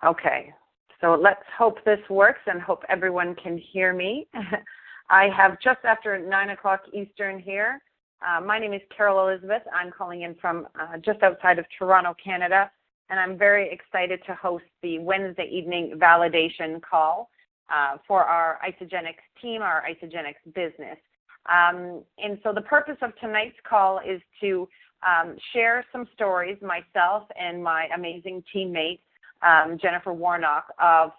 Okay, so let's hope this works and hope everyone can hear me. I have just after 9 o'clock Eastern here. My name is Carol Elizabeth. I'm calling in from just outside of Toronto, Canada, and I'm very excited to host the Wednesday evening validation call for our Isagenix team, our Isagenix business. And so the purpose of tonight's call is to share some stories, myself and my amazing teammate, Jennifer Warnock, of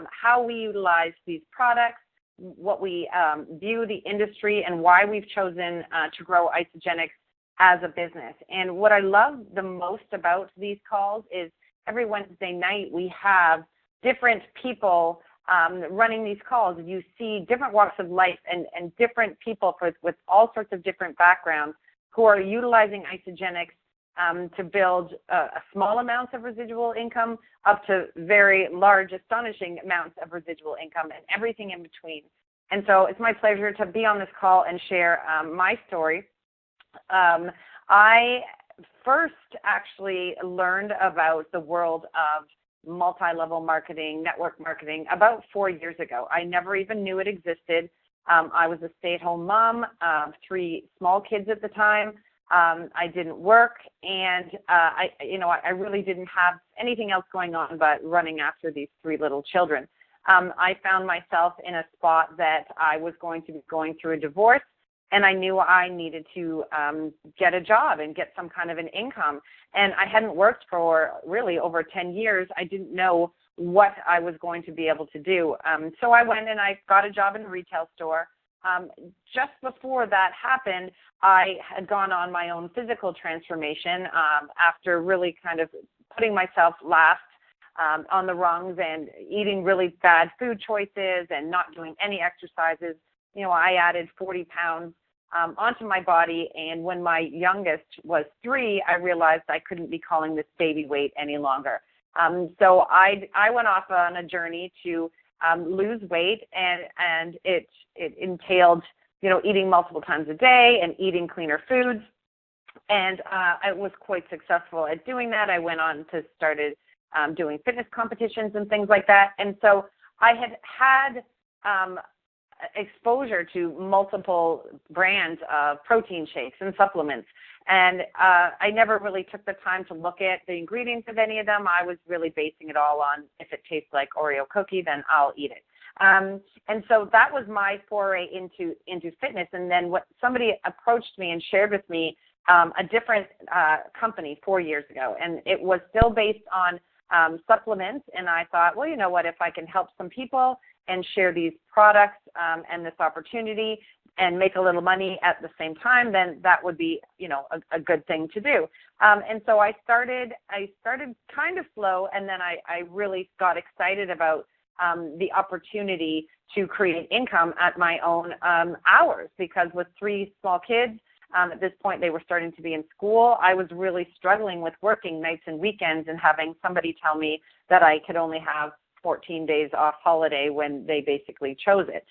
how we utilize these products, what we view the industry, and why we've chosen to grow Isagenix as a business. And what I love the most about these calls is every Wednesday night we have different people running these calls. You see different walks of life and different people with all sorts of different backgrounds who are utilizing Isagenix to build small amounts of residual income up to very large, astonishing amounts of residual income and everything in between. And so it's my pleasure to be on this call and share my story. I first actually learned about the world of multi-level marketing, network marketing, about 4 years ago. I never even knew it existed. I was a stay-at-home mom of 3 small kids at the time. I didn't work, and I really didn't have anything else going on but running after these 3 little children. I found myself in a spot that I was going to be going through a divorce, and I knew I needed to get a job and get some kind of an income. And I hadn't worked for really over 10 years. I didn't know what I was going to be able to do. So I went and I got a job in a retail store. Just before that happened, I had gone on my own physical transformation after really kind of putting myself last on the rungs and eating really bad food choices and not doing any exercises. You know, I added 40 pounds onto my body, and when my youngest was 3, I realized I couldn't be calling this baby weight any longer. So I went off on a journey to lose weight, and it entailed, eating multiple times a day and eating cleaner foods. And I was quite successful at doing that. I went on to started doing fitness competitions and things like that. And so I had exposure to multiple brands of protein shakes and supplements. And I never really took the time to look at the ingredients of any of them. I was really basing it all on, if it tastes like Oreo cookie, then I'll eat it. And so that was my foray into fitness. And then somebody approached me and shared with me a different company 4 years ago. And it was still based on supplements. And I thought, well, you know what, if I can help some people and share these products and this opportunity and make a little money at the same time, then that would be, a good thing to do. And so I started kind of slow, and then I really got excited about the opportunity to create income at my own hours, because with 3 small kids, at this point they were starting to be in school. I was really struggling with working nights and weekends and having somebody tell me that I could only have 14 days off holiday when they basically chose it.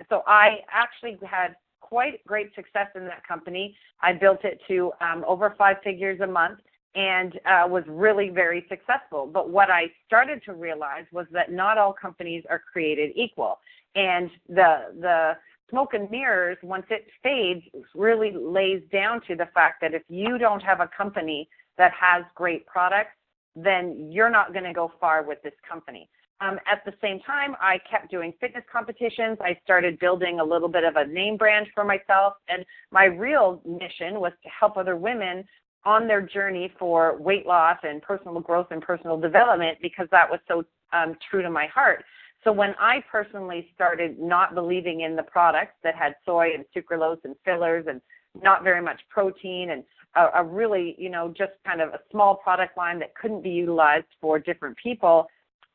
So I actually had quite great success in that company. I built it to over 5 figures a month and was really very successful. But what I started to realize was that not all companies are created equal. And the smoke and mirrors, once it fades, really lays down to the fact that if you don't have a company that has great products, then you're not going to go far with this company. At the same time, I kept doing fitness competitions. I started building a little bit of a name brand for myself, and my real mission was to help other women on their journey for weight loss and personal growth and personal development, because that was so true to my heart. So when I personally started not believing in the products that had soy and sucralose and fillers and not very much protein and a really, just kind of a small product line that couldn't be utilized for different people,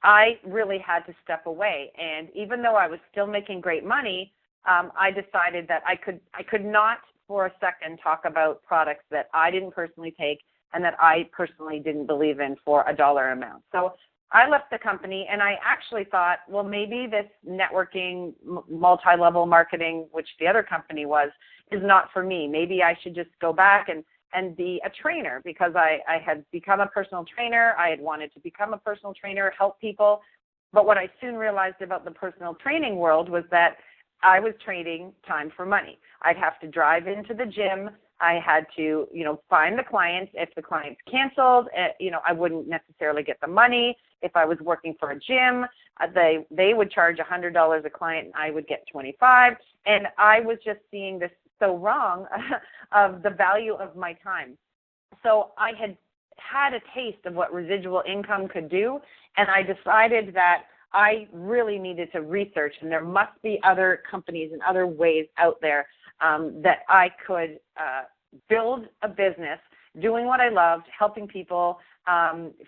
I really had to step away. And even though I was still making great money, I decided that I could not for a second talk about products that I didn't personally take and that I personally didn't believe in for a dollar amount. So I left the company, and I actually thought, well, maybe this networking, multi-level marketing, which the other company was, is not for me. Maybe I should just go back and and be a trainer, because I had become a personal trainer. I had wanted to become a personal trainer, help people. But what I soon realized about the personal training world was that I was trading time for money. I'd have to drive into the gym. I had to, find the clients. If the clients canceled, I wouldn't necessarily get the money. If I was working for a gym, they would charge $100 a client and I would get $25. And I was just seeing this so wrong of the value of my time. So I had a taste of what residual income could do, and I decided that I really needed to research, and there must be other companies and other ways out there that I could build a business doing what I loved, helping people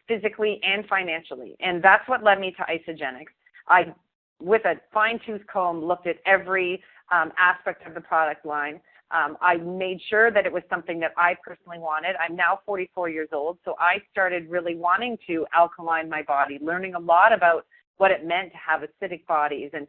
physically and financially. And that's what led me to Isagenix. I, with a fine-tooth comb, looked at every aspect of the product line. I made sure that it was something that I personally wanted. I'm now 44 years old, so I started really wanting to alkaline my body, learning a lot about what it meant to have acidic bodies and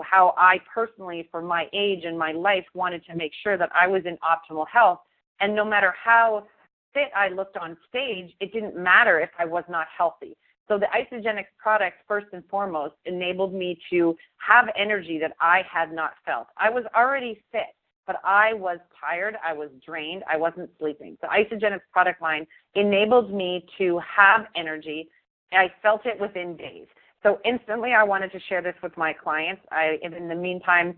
how I personally, for my age and my life, wanted to make sure that I was in optimal health. And no matter how fit I looked on stage, it didn't matter if I was not healthy. So the Isagenix product, first and foremost, enabled me to have energy that I had not felt. I was already fit, but I was tired, I was drained, I wasn't sleeping. The Isagenix product line enabled me to have energy. I felt it within days. So instantly I wanted to share this with my clients. I, in the meantime,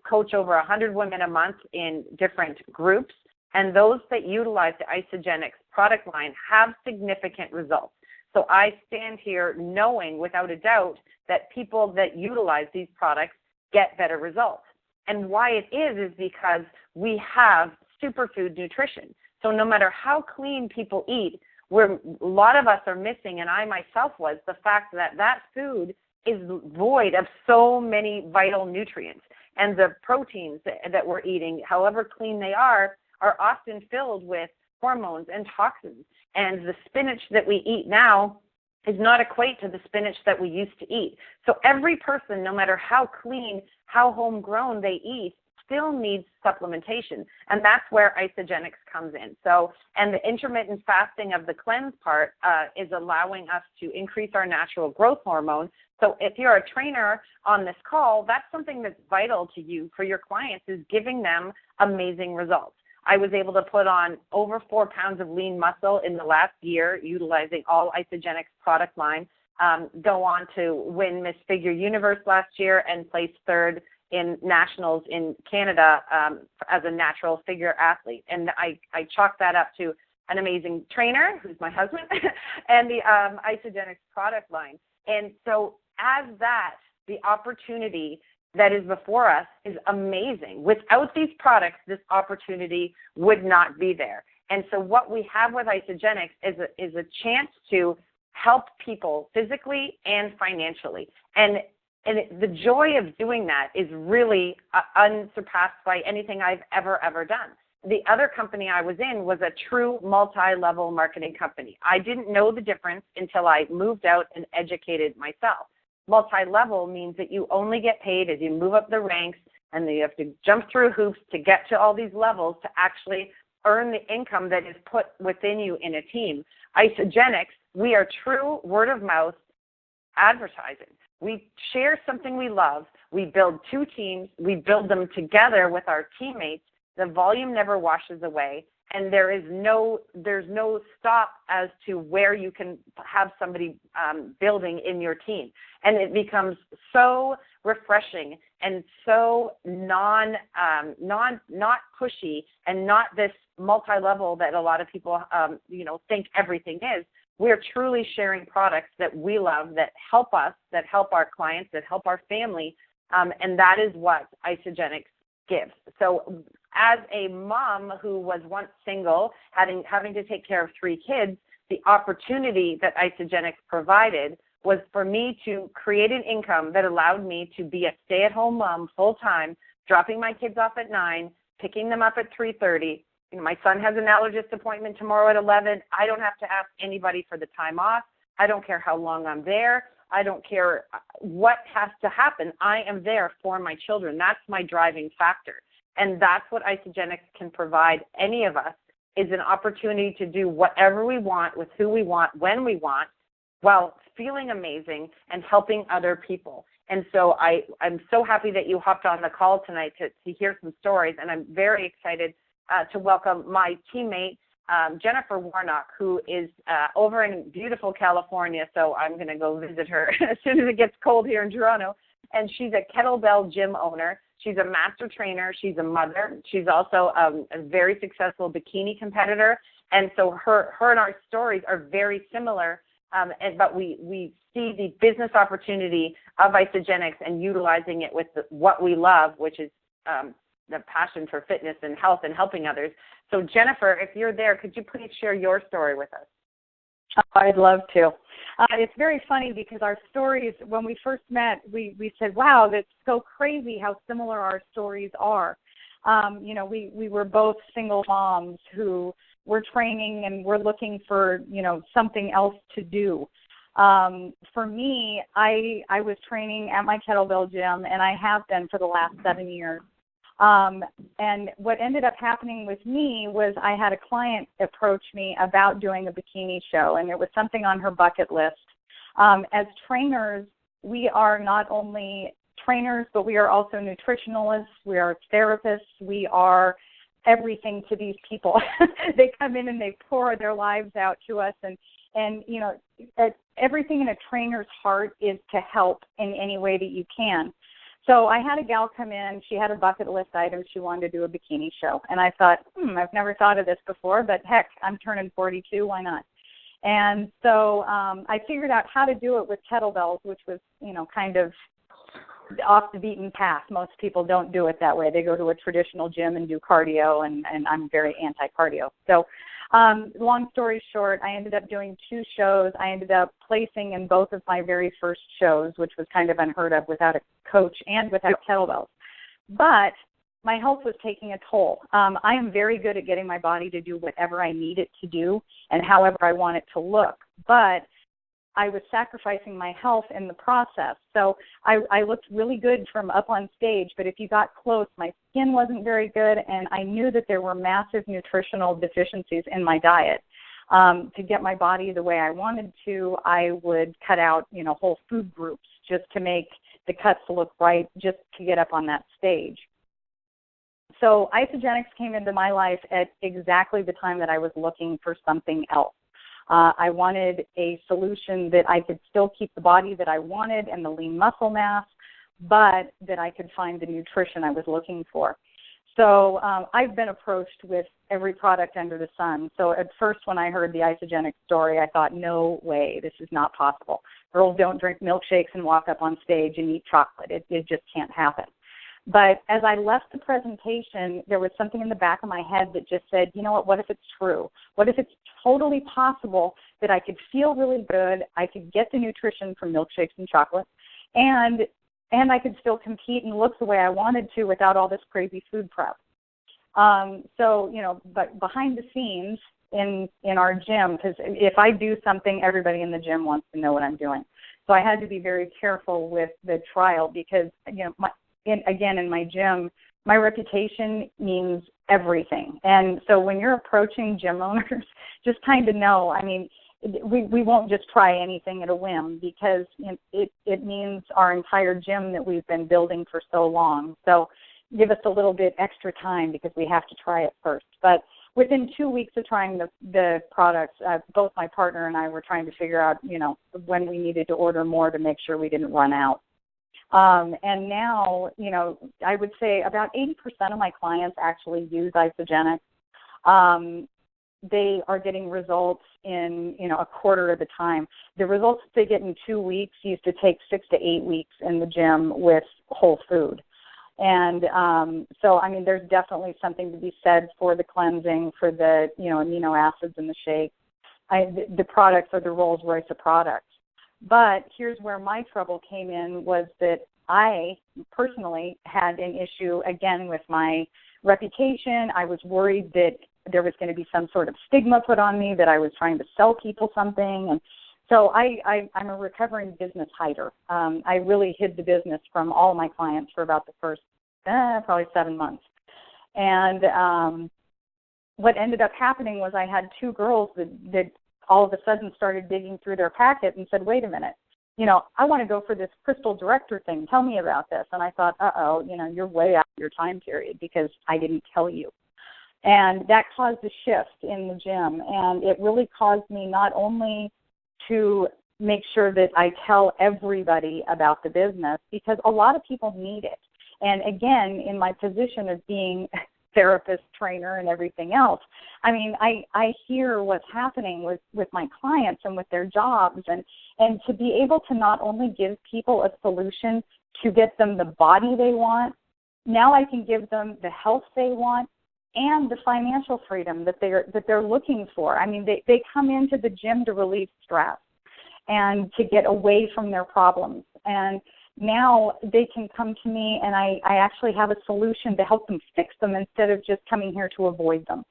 coach over 100 women a month in different groups, and those that utilize the Isagenix product line have significant results. So I stand here knowing without a doubt that people that utilize these products get better results. And why it is because we have superfood nutrition. So no matter how clean people eat, a lot of us are missing, and I myself was, the fact that that food is void of so many vital nutrients. And the proteins that we're eating, however clean they are often filled with hormones and toxins. And the spinach that we eat now is not equate to the spinach that we used to eat. So every person, no matter how clean, how homegrown they eat, still needs supplementation. And that's where Isagenix comes in. So, and the intermittent fasting of the cleanse part is allowing us to increase our natural growth hormone. So if you're a trainer on this call, that's something that's vital to you for your clients, is giving them amazing results. I was able to put on over 4 pounds of lean muscle in the last year utilizing all Isagenix product line, go on to win MS.FIGURE Universe last year and place 3rd in nationals in Canada as a natural figure athlete. And I chalk that up to an amazing trainer, who's my husband, and the Isagenix product line. And so as that, the opportunity that is before us is amazing. Without these products, this opportunity would not be there. And so what we have with Isagenix is a chance to help people physically and financially. And the joy of doing that is really unsurpassed by anything I've ever done. The other company I was in was a true multi-level marketing company. I didn't know the difference until I moved out and educated myself. Multi-level means that you only get paid as you move up the ranks, and then you have to jump through hoops to get to all these levels to actually earn the income that is put within you in a team. Isagenix, we are true word-of-mouth advertising. We share something we love. We build 2 teams. We build them together with our teammates. The volume never washes away, and there's no stop as to where you can have somebody building in your team. And it becomes so refreshing and so not pushy, and not this multi-level that a lot of people think everything is. We're truly sharing products that we love, that help us, that help our clients, that help our family, and that is what Isagenix gives. So as a mom who was once single, having to take care of 3 kids, the opportunity that Isagenix provided was for me to create an income that allowed me to be a stay-at-home mom full-time, dropping my kids off at 9, picking them up at 3:30. My son has an allergist appointment tomorrow at 11. I don't have to ask anybody for the time off. I don't care how long I'm there. I don't care what has to happen. I am there for my children. That's my driving factor. And that's what Isagenix can provide any of us, is an opportunity to do whatever we want with who we want, when we want, while feeling amazing and helping other people. And so I'm so happy that you hopped on the call tonight to hear some stories, and I'm very excited to welcome my teammate, Jennifer Warnock, who is over in beautiful California, so I'm going to go visit her as soon as it gets cold here in Toronto. And she's a kettlebell gym owner. She's a master trainer. She's a mother. She's also a very successful bikini competitor. And so her and our stories are very similar, but we see the business opportunity of Isagenix and utilizing it with what we love, which is the passion for fitness and health and helping others. So Jennifer, if you're there, could you please share your story with us? Oh, I'd love to. It's very funny because our stories, when we first met, we said, wow, that's so crazy how similar our stories are. We were both single moms who were training and were looking for, something else to do. For me, I was training at my kettlebell gym, and I have been for the last 7 years. And what ended up happening with me was I had a client approach me about doing a bikini show, and it was something on her bucket list. As trainers, we are not only trainers, but we are also nutritionalists, we are therapists, we are everything to these people. They come in and they pour their lives out to us, and everything in a trainer's heart is to help in any way that you can. So I had a gal come in. She had a bucket list item. She wanted to do a bikini show. And I thought, I've never thought of this before, but heck, I'm turning 42. Why not? And so I figured out how to do it with kettlebells, which was, kind of off the beaten path. Most people don't do it that way. They go to a traditional gym and do cardio, and I'm very anti-cardio. So long story short, I ended up doing 2 shows. I ended up placing in both of my very first shows, which was kind of unheard of without a coach and without kettlebells. But my health was taking a toll. I am very good at getting my body to do whatever I need it to do and however I want it to look. But I was sacrificing my health in the process. So I looked really good from up on stage, but if you got close, my skin wasn't very good, and I knew that there were massive nutritional deficiencies in my diet. To get my body the way I wanted to, I would cut out, whole food groups just to make the cuts look right, just to get up on that stage. So Isagenix came into my life at exactly the time that I was looking for something else. I wanted a solution that I could still keep the body that I wanted and the lean muscle mass, but that I could find the nutrition I was looking for. So I've been approached with every product under the sun. So at first when I heard the Isagenix story, I thought, no way, this is not possible. Girls don't drink milkshakes and walk up on stage and eat chocolate. It just can't happen. But as I left the presentation, there was something in the back of my head that just said, what if it's true? What if it's totally possible that I could feel really good, I could get the nutrition from milkshakes and chocolate, and I could still compete and look the way I wanted to without all this crazy food prep. But behind the scenes in our gym, because if I do something, everybody in the gym wants to know what I'm doing. So I had to be very careful with the trial because, in my gym, my reputation means everything. And so when you're approaching gym owners, just kind of know, we won't just try anything at a whim because it means our entire gym that we've been building for so long. So give us a little bit extra time because we have to try it first. But within 2 weeks of trying the products, both my partner and I were trying to figure out, when we needed to order more to make sure we didn't run out. And now, I would say about 80% of my clients actually use Isagenix. They are getting results in, a quarter of the time. The results that they get in 2 weeks used to take 6 to 8 weeks in the gym with whole food. And there's definitely something to be said for the cleansing, for the, amino acids in the shake. The products are the Rolls Royce of products. But here's where my trouble came in was that I personally had an issue, again, with my reputation. I was worried that there was going to be some sort of stigma put on me, that I was trying to sell people something. And so I'm a recovering business hider. I really hid the business from all my clients for about the first probably 7 months. And what ended up happening was I had two girls that all of a sudden started digging through their packet and said, wait a minute, I want to go for this crystal director thing. Tell me about this. And I thought, you're way out of your time period because I didn't tell you. And that caused a shift in the gym. And it really caused me not only to make sure that I tell everybody about the business, because a lot of people need it. And again, in my position of being therapist, trainer, and everything else, I mean, I hear what's happening with my clients and with their jobs, and to be able to not only give people a solution to get them the body they want, now I can give them the health they want and the financial freedom that they're looking for. I mean, they come into the gym to relieve stress and to get away from their problems. And now they can come to me and I actually have a solution to help them fix them instead of just coming here to avoid them.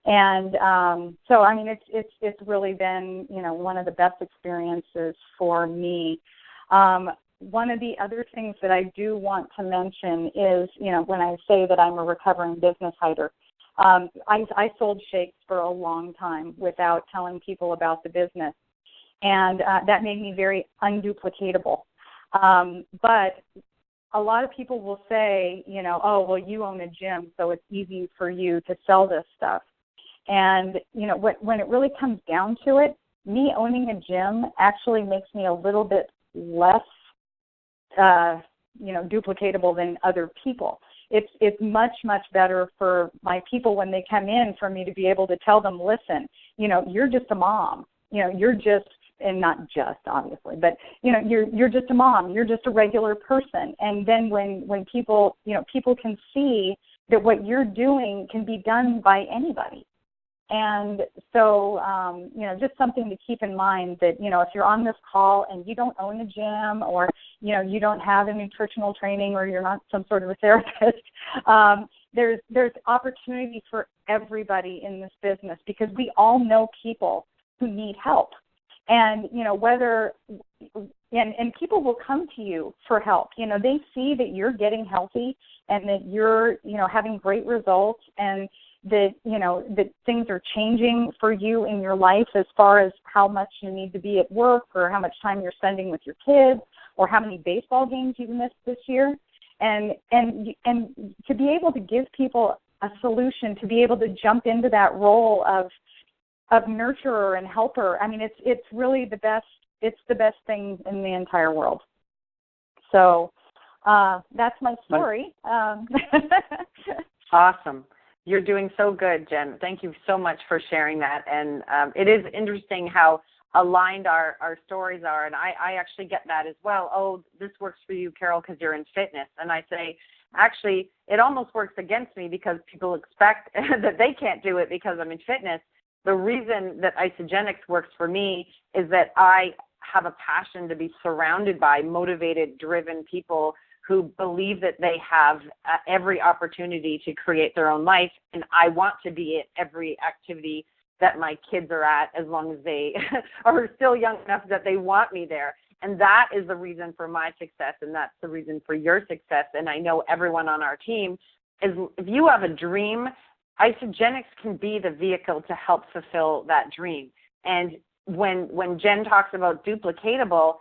And so, I mean, it's really been, one of the best experiences for me. One of the other things that I do want to mention is, when I say that I'm a recovering business hider, I sold shakes for a long time without telling people about the business. And that made me very unduplicatable. But a lot of people will say, oh, well, you own a gym, so it's easy for you to sell this stuff. And, when it really comes down to it, me owning a gym actually makes me a little bit less, duplicatable than other people. It's much, much better for my people when they come in for me to be able to tell them, listen, you're just a mom. You're just, and not just obviously, but you're just a mom. You're just a regular person. And then when people, people can see that what you're doing can be done by anybody. And so, just something to keep in mind that, if you're on this call and you don't own a gym or, you don't have a nutritional training or you're not some sort of a therapist, there's opportunity for everybody in this business because we all know people who need help. And, and people will come to you for help. They see that you're getting healthy and that you're, having great results and that, that things are changing for you in your life as far as how much you need to be at work or how much time you're spending with your kids or how many baseball games you've missed this year. And to be able to give people a solution, to be able to jump into that role of nurturer and helper, I mean, it's really the best. It's the best thing in the entire world. So that's my story. Awesome. You're doing so good, Jen. Thank you so much for sharing that. And it is interesting how aligned our stories are. And I actually get that as well. Oh, this works for you, Carol, because you're in fitness. And I say, actually, it almost works against me because people expect that they can't do it because I'm in fitness. The reason that Isagenix works for me is that I have a passion to be surrounded by motivated, driven people who believe that they have every opportunity to create their own life. And I want to be at every activity that my kids are at as long as they are still young enough that they want me there. And that is the reason for my success, and that's the reason for your success. And I know everyone on our team is, if you have a dream, Isagenix can be the vehicle to help fulfill that dream. And when Jen talks about duplicatable,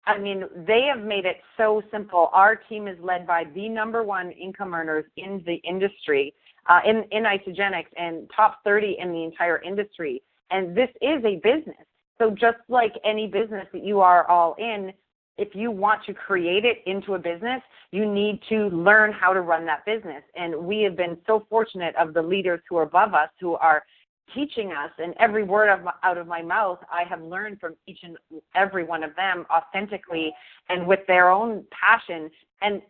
I mean, they have made it so simple. Our team is led by the #1 income earners in the industry, in Isagenix, and top 30 in the entire industry. And this is a business. So just like any business that you are all in, if you want to create it into a business, you need to learn how to run that business. And we have been so fortunate of the leaders who are above us who are teaching us, and every word out of my mouth, I have learned from each and every one of them authentically and with their own passion. And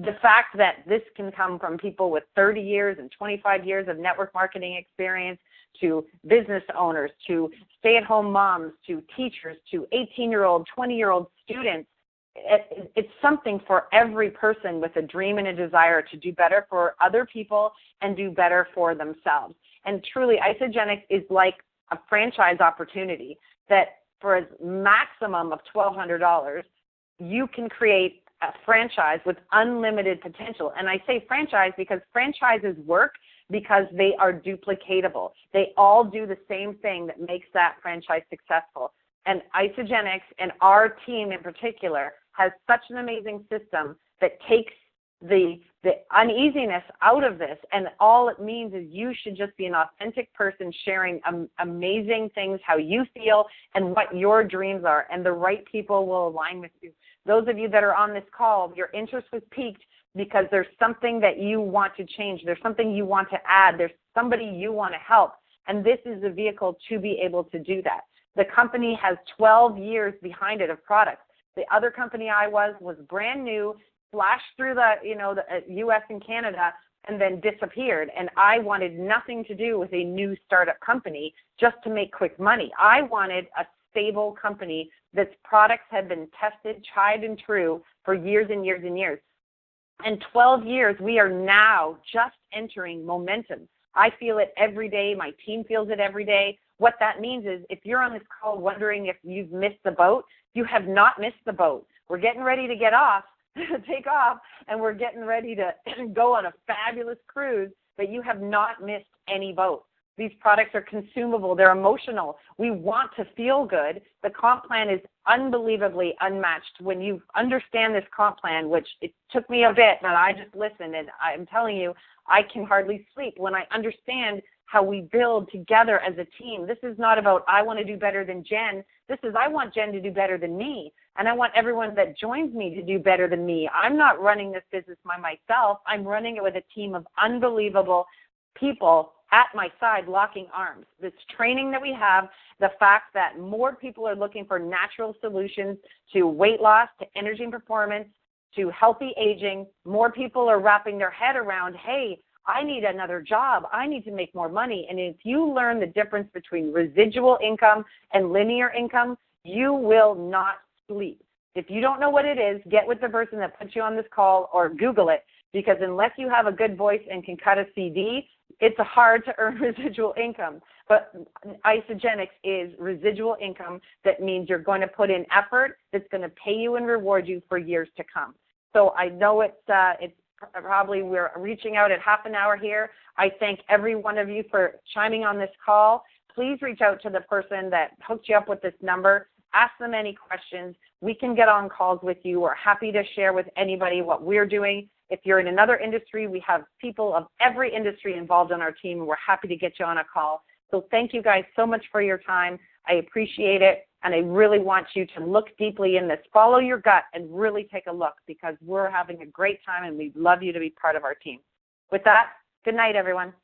the fact that this can come from people with 30 years and 25 years of network marketing experience, to business owners, to stay-at-home moms, to teachers, to 18-year-old, 20-year-old students, it's something for every person with a dream and a desire to do better for other people and do better for themselves. And truly, Isagenix is like a franchise opportunity that for a maximum of $1,200, you can create a franchise with unlimited potential. And I say franchise because franchises work because they are duplicatable. They all do the same thing that makes that franchise successful. And Isagenix and our team in particular has such an amazing system that takes the uneasiness out of this, and all it means is you should just be an authentic person sharing amazing things, how you feel and what your dreams are, and the right people will align with you. Those of you that are on this call, your interest was piqued because there's something that you want to change. There's something you want to add. There's somebody you want to help, and this is the vehicle to be able to do that. The company has 12 years behind it of products. The other company I was brand new, flashed through the U.S. and Canada, and then disappeared. And I wanted nothing to do with a new startup company just to make quick money. I wanted a stable company that's products had been tested, tried and true for years and years and years. And 12 years, we are now just entering momentum. I feel it every day. My team feels it every day. What that means is if you're on this call wondering if you've missed the boat, you have not missed the boat. We're getting ready to get off. Take off, and we're getting ready to go on a fabulous cruise, but you have not missed any boat. These products are consumable. They're emotional. We want to feel good. The comp plan is unbelievably unmatched. When you understand this comp plan, which it took me a bit, but I just listened, and I'm telling you, I can hardly sleep when I understand how we build together as a team. This is not about I want to do better than Jen. This is I want Jen to do better than me, and I want everyone that joins me to do better than me. I'm not running this business by myself. I'm running it with a team of unbelievable people at my side, locking arms. This training that we have, the fact that more people are looking for natural solutions to weight loss, to energy and performance, to healthy aging. More people are wrapping their head around, hey, I need another job. I need to make more money. And if you learn the difference between residual income and linear income, you will not sleep. If you don't know what it is, get with the person that put you on this call or Google it, because unless you have a good voice and can cut a CD, it's hard to earn residual income. But Isagenix is residual income. That means you're going to put in effort that's going to pay you and reward you for years to come. So I know it's probably we're reaching out at half an hour here. I thank every one of you for chiming on this call. Please reach out to the person that hooked you up with this number. Ask them any questions. We can get on calls with you. We're happy to share with anybody what we're doing. If you're in another industry, we have people of every industry involved on our team, and we're happy to get you on a call. So thank you guys so much for your time. I appreciate it, and I really want you to look deeply in this. Follow your gut and really take a look, because we're having a great time, and we'd love you to be part of our team. With that, good night, everyone.